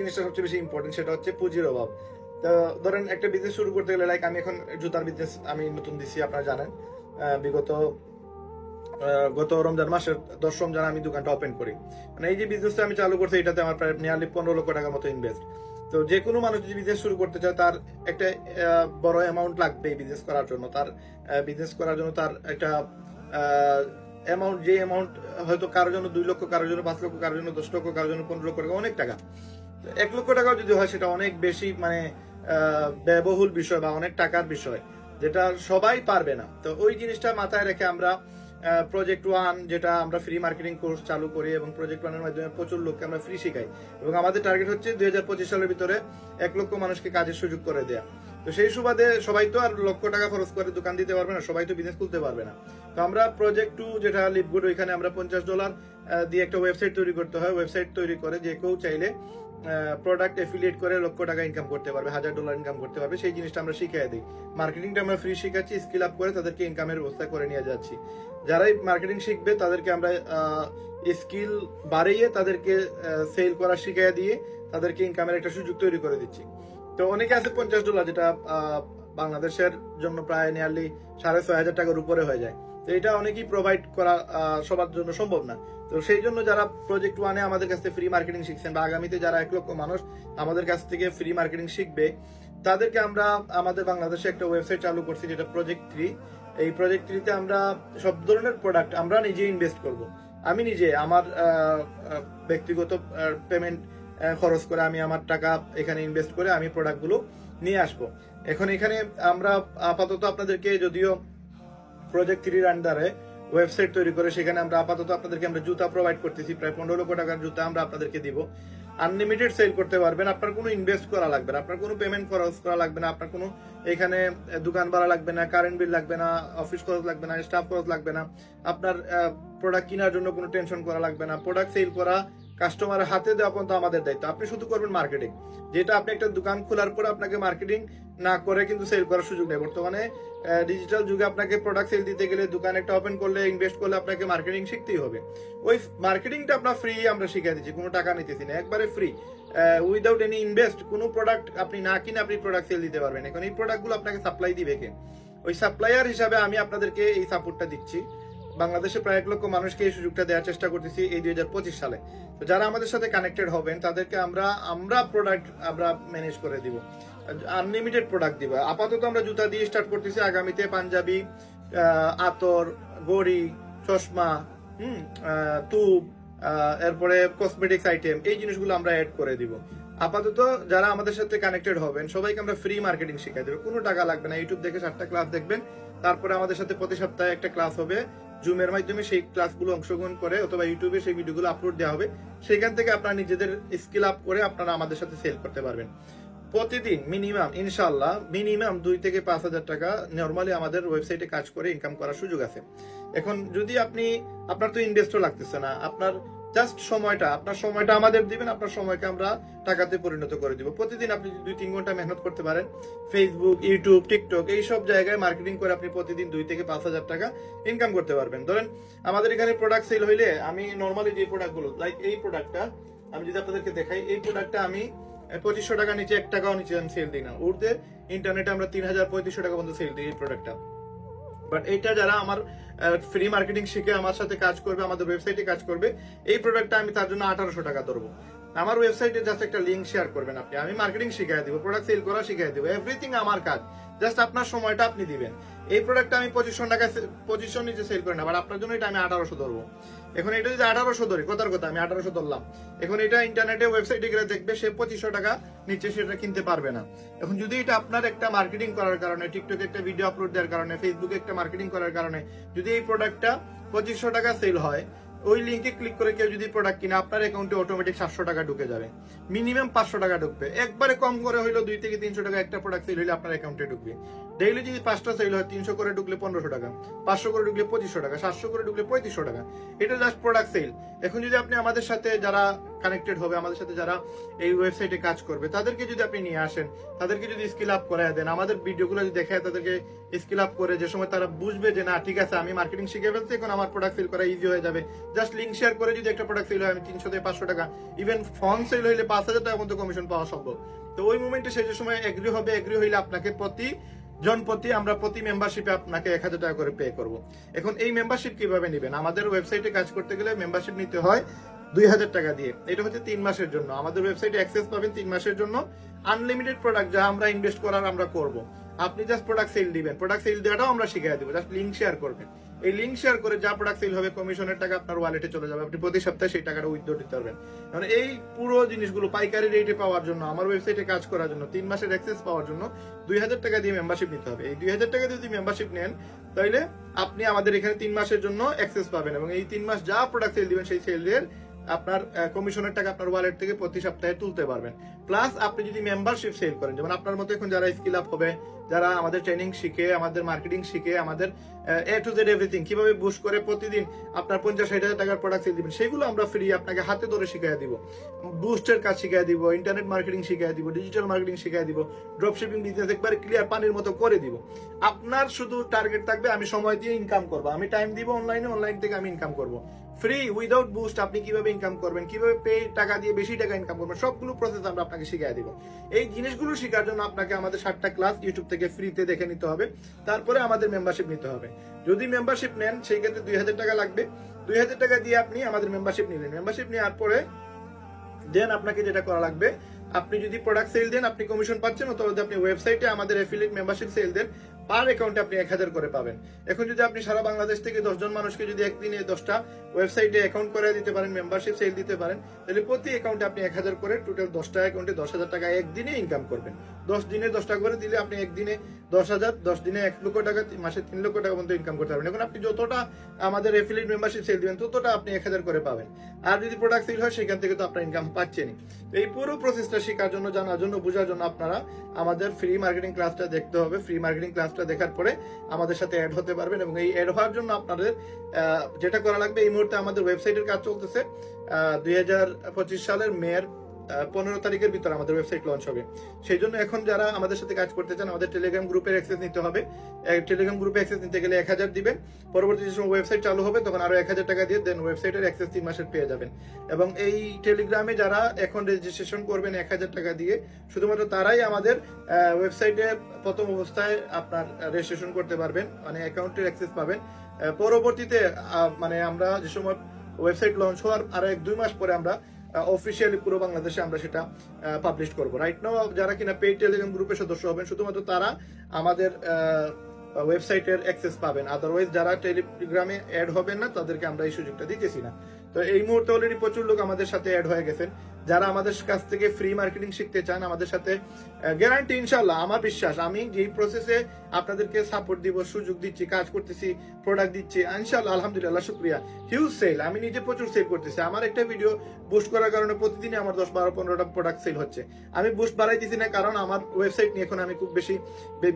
জিনিসটা সবচেয়ে বেশি ইম্পর্টেন্ট, সেটা হচ্ছে পুঁজির অভাব। তো ধরেন একটা বিজনেস শুরু করতে গেলে, লাইক আমি এখন জুতার বিজনেস আমি নতুন দিছি, আপনারা জানেন। বিগত গত রমজান মাসের 10 রমজান আমি দোকানটা ওপেন করি। মানে এই যে বিজনেসটা আমি চালু করছি, এটাতে আমার প্রায় নিয়ারলি 15 লক্ষ টাকার মতো ইনভেস্ট। তো যে কোনো মানুষ যদি বিজনেস শুরু করতে চায়, তার একটা বড় অ্যামাউন্ট লাগবে এই বিজনেস করার জন্য। তার বিজনেস করার জন্য তার একটা অ্যামাউন্ট, যে অ্যামাউন্ট হয়তো কারোর জন্য 2 লক্ষ, কারোর জন্য 5 লক্ষ, কারোর জন্য 10 লক্ষ, কারোর জন্য 15 লক্ষ টাকা, অনেক টাকা। 1 লক্ষ টাকাও যদি হয়, সেটা অনেক বেশি মানে ব্যয়বহুল বিষয় বা অনেক টাকার বিষয়, যেটা সবাই পারবে না। তো ওই জিনিসটা মাথায় রেখে আমরা প্রজেক্ট 1, যেটা আমরা ফ্রি মার্কেটিং কোর্স চালু করি, এবং প্রজেক্ট 1 এর মাধ্যমে প্রচুর লোককে আমরা ফ্রি শিখাই, এবং আমাদের টার্গেট হচ্ছে 2025 সালের ভিতরে 1 লক্ষ মানুষকে কাজের সুযোগ করে দেয়া। তো সেই সুবাদে সবাই তো আর লক্ষ টাকা খরচ করে দোকান দিতে পারবে না, সবাই তো বিজনেস খুলতে পারবে না। তো আমরা প্রজেক্ট 2, যেটা লিভগুড, ওইখানে আমরা $50 দিয়ে একটা ওয়েবসাইট তৈরি করতে হয়। ওয়েবসাইট তৈরি করে যে কেউ চাইলে প্রোডাক্ট এফিলিয়েট করে লক্ষ টাকা ইনকাম করতে পারবে, $1000 ইনকাম করতে পারবে। সেই জিনিসটা আমরা শিখিয়ে দিই। মার্কেটিংটা আমরা ফ্রি শিখাচ্ছি, স্কিল আপ করে তাদেরকে ইনকামের ব্যবস্থা করে নিয়ে যাচ্ছি। যারাই মার্কেটিং শিখবে তাদেরকে আমরা স্কিল বাড়িয়ে তাদেরকে সেল করা শিখিয়ে দিয়ে তাদেরকে ইনকামের একটা সুযোগ তৈরি করে দিচ্ছি। তো অনেকে আছে $50, যেটা বাংলাদেশের জন্য প্রায় নিয়ারলি 6500 টাকার উপরে হয়ে যায়। তো এটা অনেকেই প্রোভাইড করা সবার জন্য সম্ভব না। তো সেই জন্য যারা প্রজেক্ট 1 এ আমাদের কাছ থেকে ফ্রি মার্কেটিং শিখছেন, বা আগামীতে যারা 1 লক্ষ মানুষ আমাদের কাছ থেকে ফ্রি মার্কেটিং শিখবে, তাদেরকে আমরা আমাদের বাংলাদেশে একটা ওয়েবসাইট চালু করছি, যেটা প্রজেক্ট 3। এই প্রজেক্ট 3 তে আমরা সব ধরনের প্রোডাক্ট আমরা নিজে ইনভেস্ট করব। আমি নিজে আমার ব্যক্তিগত পেমেন্ট খরচ করে, আমি আমার টাকা এখানে ইনভেস্ট করে আমি প্রোডাক্টগুলো নিয়ে আসব। এখন এখানে আমরা আপাতত আপনাদেরকে, যদিও প্রজেক্ট 3 আন্ডারে ওয়েবসাইট তৈরি করে, সেখানে আমরা আপাতত আপনাদেরকে আমরা জুতা প্রোভাইড করতেছি, প্রায় 15 লক্ষ টাকার জুতা আমরা আপনাদেরকে দিব। আনলিমিটেড সেল করতে পারবেন, আপনার কোনো ইনভেস্ট করা লাগবে না, আপনার কোনো পেমেন্ট খরচ করা লাগবে না, আপনার কোনো এখানে দোকান ভাড়া লাগবে না, কারেন্ট বিল লাগবে না, অফিস খরচ লাগবে না, স্টাফ খরচ লাগবে না, আপনার প্রোডাক্ট কেনার জন্য কোনো টেনশন করা লাগবে না। প্রোডাক্ট সেল করা কাস্টমারের হাতে দেওয়া পর্যন্ত আমাদের দায়িত্ব। আপনি শুধু করবেন মার্কেটিং, যেটা আপনি একটা দোকান খোলার পর আপনাকে মার্কেটিং না করে কিন্তু সেল করার সুযোগ নেই। বর্তমানে ডিজিটাল যুগে আপনাকে প্রোডাক্ট সেল দিতে গেলে, দোকান একটা ওপেন করলে, ইনভেস্ট করলে আপনাকে মার্কেটিং শিখতেই হবে। ওই মার্কেটিংটা আপনার ফ্রি আমরা শিখিয়ে দিচ্ছি, কোনো টাকা নিতেছি না, একবারে ফ্রি, উইদাউট এনি ইনভেস্ট। কোনো প্রোডাক্ট আপনি না কিনে আপনি প্রোডাক্ট সেল দিতে পারবেন। এখন এই প্রোডাক্টগুলো আপনাকে সাপ্লাই দিবে কে? ওই সাপ্লায়ার হিসাবে আমি আপনাদেরকে এই সাপোর্টটা দিচ্ছি। বাংলাদেশে প্রায় 1 লক্ষ মানুষকে এই সুযোগটা দেওয়ার চেষ্টা করতেছি এই 2025 সালে। তো যারা আমাদের সাথে কানেক্টেড হবেন, তাদেরকে আমরা প্রোডাক্ট আমরা ম্যানেজ করে দিব, আনলিমিটেড প্রোডাক্ট দিব। আপাতত আমরা জুতা দিয়ে স্টার্ট করতেছি, আগামীতে পাঞ্জাবি, আতর, ঘড়ি, চশমা, টুব, এরপরে কসমেটিক্স আইটেম, এই জিনিসগুলো আমরা অ্যাড করে দিব। আপাতত যারা আমাদের সাথে কানেক্টেড হবেন সবাইকে আমরা ফ্রি মার্কেটিং শিখাই দেবো, কোনো টাকা লাগবে না। ইউটিউব দেখে 7টা ক্লাস দেখবেন, তারপরে আমাদের সাথে প্রতি সপ্তাহে একটা ক্লাস হবে জুমের মাধ্যমে। সেই ক্লাসগুলো অংশগ্রহণ করে অথবা ইউটিউবে সেই ভিডিওগুলো আপলোড দেওয়া হবে, সেখান থেকে আপনারা নিজেদের স্কিল আপ করে আপনারা আমাদের সাথে সেল করতে পারবেন। প্রতিদিন মিনিমাম, ইনশাল্লাহ মিনিমাম 2 থেকে 5,000 টাকা নর্মালি আমাদের ওয়েবসাইটে কাজ করে ইনকাম করার সুযোগ আছে। এখন যদি আপনার তো ইনভেস্টও লাগতেছে না, আপনার জাস্ট আপনার সময়টা আমাদের দিবেন, আপনার সময়কে আমরা টাকাতে পরিণত করে দিব। প্রতিদিন আপনি 2-3 ঘন্টা মেহনত করতে পারেন, ফেসবুক, ইউটিউব, টিকটক এই সব জায়গায় মার্কেটিং করে আপনি প্রতিদিন 2 থেকে 5,000 টাকা ইনকাম করতে পারবেন। ধরেন আমাদের এখানে প্রোডাক্ট সেল হইলে, আমি নর্মালি যে প্রোডাক্টগুলো, লাইক এই প্রোডাক্টটা আমি যদি আপনাদেরকে দেখাই, এই প্রোডাক্টটা আমি 2500 টাকা নিচে 1 টাকাও নিচে আমি সেল দিই না। উর্দে ইন্টারনেটে আমরা 3000-3500 টাকা পর্যন্ত সেল দিই এই প্রোডাক্টটা। বাট এটা যারা আমার ফ্রি মার্কেটিং শিখে আমার সাথে কাজ করবে, আমাদের ওয়েবসাইটে কাজ করবে, এই প্রোডাক্টটা আমি তার জন্য 1800 টাকা ধরবো। আমার ওয়েবসাইটে জাস্ট একটা লিঙ্ক শেয়ার করবেন আপনি, আমি মার্কেটিং শিখিয়ে দিব, প্রোডাক্ট সেল করা শিখিয়ে দিব, এভরিথিং আমার কাজ। জাস্ট আপনার সময়টা আপনি দিবেন। এই প্রোডাক্টটা আমি 2500 নিচে সেল করি না, বাট আপনার জন্য এটা আমি 1800 ধরবো। এখন এটা যদি 1800 ধরি, কথার কথা আমি 1800 ধরলাম, এখন এটা ইন্টারনেটে ওয়েবসাইটে গেলে দেখবে সে 2500 টাকা নিচে সেটা কিনতে পারবে না। এখন যদি এটা আপনার একটা মার্কেটিং করার কারণে, টিকটকে একটা ভিডিও আপলোড দেওয়ার কারণে, ফেসবুকে একটা মার্কেটিং করার কারণে যদি এই প্রোডাক্টটা 2500 টাকা সেল হয়, ওই লিঙ্কে ক্লিক করে কেউ যদি প্রোডাক্ট কিনে, আপনার অ্যাকাউন্টে অটোমেটিক 700 টাকা ঢুকে যাবে, মিনিমাম 500 টাকা ঢুকবে। একবারে কম করে হইলো 2 থেকে 300 টাকা একটা প্রোডাক্ট সেল হইলে আপনার অ্যাকাউন্টে ঢুকবে। ডেইলি যদি 5টা সেল হয়, 300 করে ঢুকলে 1500 টাকা, 500 করে ঢুকলে 2500 টাকা, 700 করে ঢুকলে 3500 টাকা। এটা জাস্ট প্রোডাক্ট সেল। এখন যদি আপনি আমাদের সাথে যারা কানেক্টেড হবে, আমাদের সাথে যারা এই ওয়েবসাইটে কাজ করবে, তাদেরকে যদি আপনি নিয়ে আসেন, তাদেরকে যদি স্কিল আপ করায় দেন, আমাদের ভিডিওগুলো যদি দেখায় তাদেরকে স্কিল আপ করে, যে সময় তারা বুঝবে যে না ঠিক আছে আমি মার্কেটিং শিখে ফেলছি, এখন আমার প্রোডাক্ট সেল করা ইজি হয়ে যাবে। জাস্ট লিঙ্ক শেয়ার করে যদি একটা প্রোডাক্ট সেল হয়, আমি 300 থেকে 500 টাকা, ইভেন ফর্ম সেল হইলে 5,000 টাকা পর্যন্ত কমিশন পাওয়া সম্ভব। তো ওই মুমেন্টে সেই যে সময় এগ্রি হবে, এগ্রি হইলে আপনাকে আমরা প্রতি মেম্বারশিপে আপনাকে 1,000 টাকা করে পে করব। এখন এই মেম্বারশিপ কিভাবে নেবেন? আমাদের ওয়েবসাইটে কাজ করতে গেলে মেম্বারশিপ নিতে হয় 2,000 টাকা দিয়ে। এটা হচ্ছে 3 মাসের জন্য। আমাদের ওয়েবসাইটে অ্যাক্সেস পাবেন 3 মাসের জন্য। আনলিমিটেড প্রোডাক্ট যা আমরা ইনভেস্ট করার আমরা করব। আপনি জাস্ট প্রোডাক্ট সেল দিবেন, প্রোডাক্ট সেল দেওয়াটাও আমরা শিখিয়ে দেবো। জাস্ট লিঙ্ক শেয়ার করবেন, এই লিঙ্ক শেয়ার করে যা প্রোডাক্ট সেল হবে কমিশনের টাকা আপনার ওয়ালেটে চলে যাবে, আপনি প্রতি সপ্তাহে সেই টাকাটা উইথড্র দিতে পারবেন। মানে এই পুরো জিনিসগুলো পাইকারি রেটে পাওয়ার জন্য, আমার ওয়েবসাইটে কাজ করার জন্য, 3 মাসের অ্যাক্সেস পাওয়ার জন্য 2,000 টাকা দিয়ে মেম্বারশিপ নিতে হবে। এই 2,000 টাকা দিয়ে যদি মেম্বারশিপ নেন, তাহলে আপনি আমাদের এখানে 3 মাসের জন্য অ্যাক্সেস পাবেন, এবং এই 3 মাস যা প্রোডাক্ট সেল দিবেন সেই সেলের আপনার কমিশনের টাকা আপনার ওয়ালেট থেকে প্রতি সপ্তাহে তুলতে পারবেন। প্লাস আপনি যদি মেম্বারশিপ সেল করেন, যেমন আপনার মতো এখন যারা স্কিল আপ হবে, যারা আমাদের ট্রেনিং শিখে, আমাদের মার্কেটিং শিখে, আমাদের এ টু জেড এভরিথিং কিভাবে বুস্ট করে প্রতিদিন আপনার 50-60 টাকার প্রোডাক্ট সেল দিবেন, সেগুলো আমরা ফ্রি আপনাকে হাতে ধরে শিখিয়ে দিব। বুস্টের কাজ শিখিয়ে দিব, ইন্টারনেট মার্কেটিং শিখিয়ে দিব, ডিজিটাল মার্কেটিং শিখিয়ে দিব, ড্রপ শিপিং বিজনেস একবারে ক্লিয়ার পানির মতো করে দিব। আপনার শুধু টার্গেট থাকবে আমি সময় দিয়ে ইনকাম করবো, আমি টাইম দিব অনলাইনে, অনলাইন থেকে আমি ইনকাম করবো। ফ্রি উইদাউট বুস্ট আপনি কিভাবে ইনকাম করবেন, কিভাবে পে টাকা দিয়ে বেশি টাকা ইনকাম করবেন, সবগুলো প্রসেস আমরা আপনাকে শিখিয়ে দিব। এই জিনিসগুলো শেখার জন্য আপনাকে আমাদের 7টা ক্লাস ইউটিউব থেকে ফ্রিতে দেখে নিতে হবে, তারপরে আমাদের মেম্বারশিপ নিতে হবে। যদি মেম্বারশিপ নেন সেই ক্ষেত্রে 2,000 টাকা লাগবে। 2,000 টাকা দিয়ে আপনি আমাদের মেম্বারশিপ নিলেন। মেম্বারশিপ নেওয়ার পরে দেন আপনাকে যেটা করা লাগবে, আপনি যদি প্রোডাক্ট সেল দেন আপনি কমিশন পাচ্ছেন, অথবা যদি আপনি ওয়েবসাইটে আমাদের অ্যাফিলিয়েট মেম্বারশিপ সেল দেন, পার অ্যাকাউন্টে আপনি 1,000 করে পাবেন। এখন যদি আপনি সারা বাংলাদেশ থেকে 10 জন মানুষকে যদি একদিনে 10টা ওয়েবসাইটে অ্যাকাউন্ট করে দিতে পারেন, মেম্বারশিপ সেল দিতে পারেন, তাহলে প্রতি অ্যাকাউন্টে আপনি 1,000 করে, টোটাল 10টা অ্যাকাউন্টে 10,000 টাকা একদিনে ইনকাম করবেন। 10 দিনে 10টা করে দিলে আপনি একদিনে 10,000, 10 দিনে 1 লক্ষ টাকা, মাসে 3 লক্ষ টাকা পর্যন্ত ইনকাম করতে পারবেন। এখন আপনি যতটা আমাদের অ্যাফিলিয়েট মেম্বারশিপ সেল দিবেন ততটা আপনি 1,000 করে পাবেন। আর যদি প্রোডাক্ট সেল হয় সেখান থেকে তো আপনার ইনকাম পাচ্ছেনই। এই পুরো প্রসেসটা শেখার জন্য, জানার জন্য, বোঝার জন্য আপনারা আমাদের ফ্রি মার্কেটিং ক্লাসটা দেখতে হবে। ফ্রি মার্কেটিং ক্লাসটা দেখার পরে আমাদের সাথে অ্যাড হতে পারবেন, এবং এই অ্যাড হওয়ার জন্য আপনাদের যেটা করা লাগবে, এই মুহূর্তে আমাদের ওয়েবসাইটের কাজ চলতেছে। 2025 সালের মের 15 তারিখের ভিতরে আমাদের ওয়েবসাইট লঞ্চ হবে। সেই জন্য এখন যারা আমাদের সাথে কাজ করতে চান, আমাদের টেলিগ্রাম গ্রুপের অ্যাক্সেস নিতে হবে। টেলিগ্রাম গ্রুপে অ্যাক্সেস নিতে গেলে 1,000 দিবেন। পরবর্তী যে সময় ওয়েবসাইট চালু হবে তখন আরো 1,000 টাকা দিয়ে দেন ওয়েবসাইটের অ্যাক্সেস 3 মাসের পেয়ে যাবেন। এবং এই টেলিগ্রামে যারা এখন রেজিস্ট্রেশন করবেন 1,000 টাকা দিয়ে, শুধুমাত্র তারাই আমাদের ওয়েবসাইটে প্রথম অবস্থায় আপনার রেজিস্ট্রেশন করতে পারবেন, মানে অ্যাকাউন্টের অ্যাক্সেস পাবেন। পরবর্তীতে মানে আমরা যে সময় ওয়েবসাইট লঞ্চ হওয়ার আরো 1-2 মাস পরে আমরা অফিসিয়ালি পুরো বাংলাদেশে আমরা সেটা পাবলিশ করব। রাইট নাও যারা কিনা পেইড টেলিগ্রাম গ্রুপের সদস্য হবেন শুধুমাত্র তারা আমাদের ওয়েবসাইটের অ্যাক্সেস পাবেন, আদারওয়াইজ যারা টেলিগ্রামে অ্যাড হবেন না তাদেরকে আমরা এই সুযোগটা দিতেছি না। তো এই মুহূর্তে অলরেডি প্রচুর লোক আমাদের সাথে অ্যাড হয়ে গেছেন। যারা আমাদের কাছ থেকে ফ্রি মার্কেটিং শিখতে চান, আমাদের সাথে গ্যারান্টি ইনশাল্লাহ, আমার বিশ্বাস, আমি যেই প্রসেসে আপনাদেরকে সাপোর্ট দিব, সুযোগ দিচ্ছি, কাজ করতেছি, প্রোডাক্ট দিচ্ছি, ইনশাল্লাহ আলহামদুলিল্লাহ শুক্রিয়া, হিউজ সেল। আমি নিজে প্রচুর সেল করতেছি। আমার একটা ভিডিও বুস্ট করার কারণে প্রতিদিনই আমার 10-12-15টা প্রোডাক্ট সেল হচ্ছে। আমি বুস্ট বাড়াইতেছি না, কারণ আমার ওয়েবসাইট নিয়ে এখন আমি খুব বেশি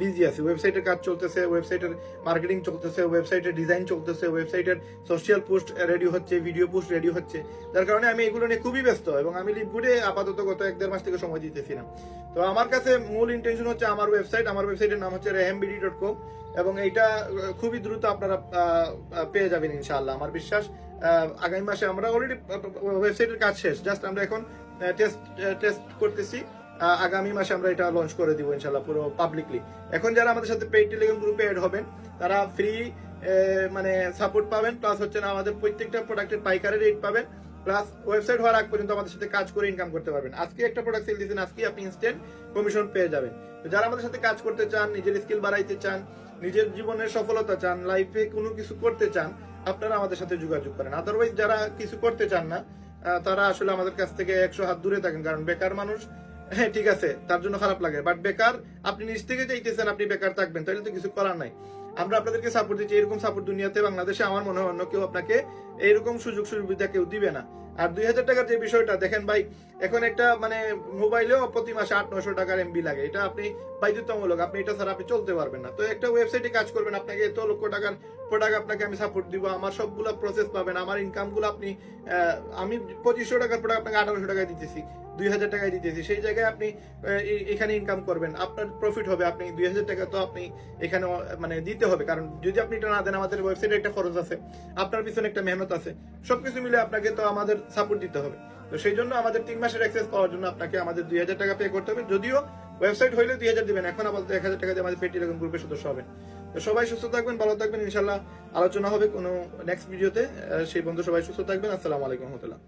বিজি আছি। ওয়েবসাইটের কাজ চলতেছে, ওয়েবসাইটের মার্কেটিং চলতেছে, ওয়েবসাইটের ডিজাইন চলতেছে, ওয়েবসাইটের সোশ্যাল পোস্ট রেডি হচ্ছে, ভিডিও পোস্ট রেডি হচ্ছে, যার কারণে আমি এগুলো নিয়ে খুবই ব্যস্ত, এবং আমি লিপগুডে আপাতত গত 1-1.5 মাস থেকে সময় দিতেছি না। তো আমার কাছে মূল ইন্টেনশন হচ্ছে আমার ওয়েবসাইটের নাম হচ্ছে rehambd.com, এবং এইটা খুবই দ্রুত আপনারা পেয়ে যাবেন ইনশাআল্লাহ। আমার বিশ্বাস আগামী মাসে, আমরা অলরেডি ওয়েবসাইটের কাজ শেষ, জাস্ট আমরা এখন টেস্ট করতেছি। আগামী মাসে আমরা এটা লঞ্চ করে দিব ইনশাআল্লাহ পুরো পাবলিকলি। এখন যারা আমাদের সাথে পেইড টেলিগ্রাম গ্রুপে অ্যাড হবেন তারা ফ্রি মানে সাপোর্ট পাবেন, প্লাস হচ্ছে না আমাদের প্রত্যেকটা প্রোডাক্টের পাইকারি রেট পাবেন, প্লাস ওয়েবসাইট হওয়ার আগ পর্যন্ত আমাদের সাথে কাজ করে ইনকাম করতে পারবেন। আজকে একটা প্রোডাক্ট সেল দিয়েছেন, আজকে আপনি ইনস্ট্যান্ট কমিশন পেয়ে যাবেন। তো যারা আমাদের সাথে কাজ করতে চান, নিজের স্কিল বাড়াইতে চান, নিজের জীবনের সফলতা চান, লাইফে কোনো কিছু করতে চান, আপনারা আমাদের সাথে যোগাযোগ করেন। আদারওয়াইজ যারা কিছু করতে চান না তারা আসলে আমাদের কাছ থেকে 100 হাত দূরে থাকেন, কারণ বেকার মানুষ, হ্যাঁ ঠিক আছে তার জন্য খারাপ লাগে, বাট বেকার আপনি নিজ থেকে চাইতেছেন আপনি বেকার থাকবেন, তাহলে তো কিছু করার নাই। আমরা আপনাদেরকে সাপোর্ট দিচ্ছি, এরকম সাপোর্ট দুনিয়াতে বাংলাদেশে আমার মনে হয় অন্য কেউ আপনাকে এইরকম সুযোগ সুবিধা কেউ দিবে না। আর 2000 টাকার যে বিষয়টা দেখেন ভাই, এখন একটা মানে মোবাইলেও প্রতি মাসে 800-900 টাকার এমবি লাগে, এটা আপনি বাধ্যতামূলক, আপনি এটা ছাড়া আপনি চলতে পারবেন না। তো একটা ওয়েবসাইটে কাজ করবেন, আপনাকে এত লক্ষ টাকার প্রোডাক্ট আপনাকে আমি সাপোর্ট দিব, আমার সবগুলো প্রসেস পাবেন, আমার ইনকাম গুলো আপনি আমি 2500 টাকার প্রোডাক্ট আপনাকে 1800 টাকায় দিতেছি, 2000 টাকায় দিতেছি, সেই জায়গায় আপনি এখানে ইনকাম করবেন, আপনার প্রফিট হবে, আপনি 2000 টাকা তো আপনি এখানে মানে দিতে হবে, কারণ যদি আপনি এটা না দেন আমাদের ওয়েবসাইটে একটা খরচ আছে, আপনার পিছনে একটা মেহনত আছে, সবকিছু মিলে আপনাকে তো আমাদের সাপোর্ট দিতে হবে। তো সেই জন্য আমাদের 3 মাসের অ্যাক্সেস পাওয়ার জন্য আপনাকে আমাদের 2000 টাকা পে করতে হবে, যদিও ওয়েবসাইট হইলে 2000 দিবেন, এখন আপাতত 1000 টাকা দিয়ে আমাদের পেটি এরকম গ্রুপের সদস্য হবেন। তো সবাই সুস্থ থাকবেন, ভালো থাকবেন, ইনশাল্লাহ আলোচনা হবে কোনো নেক্সট ভিডিওতে। সেই বন্ধু সবাই সুস্থ থাকবেন। আসসালামু আলাইকুম রহমতুল্লাহ।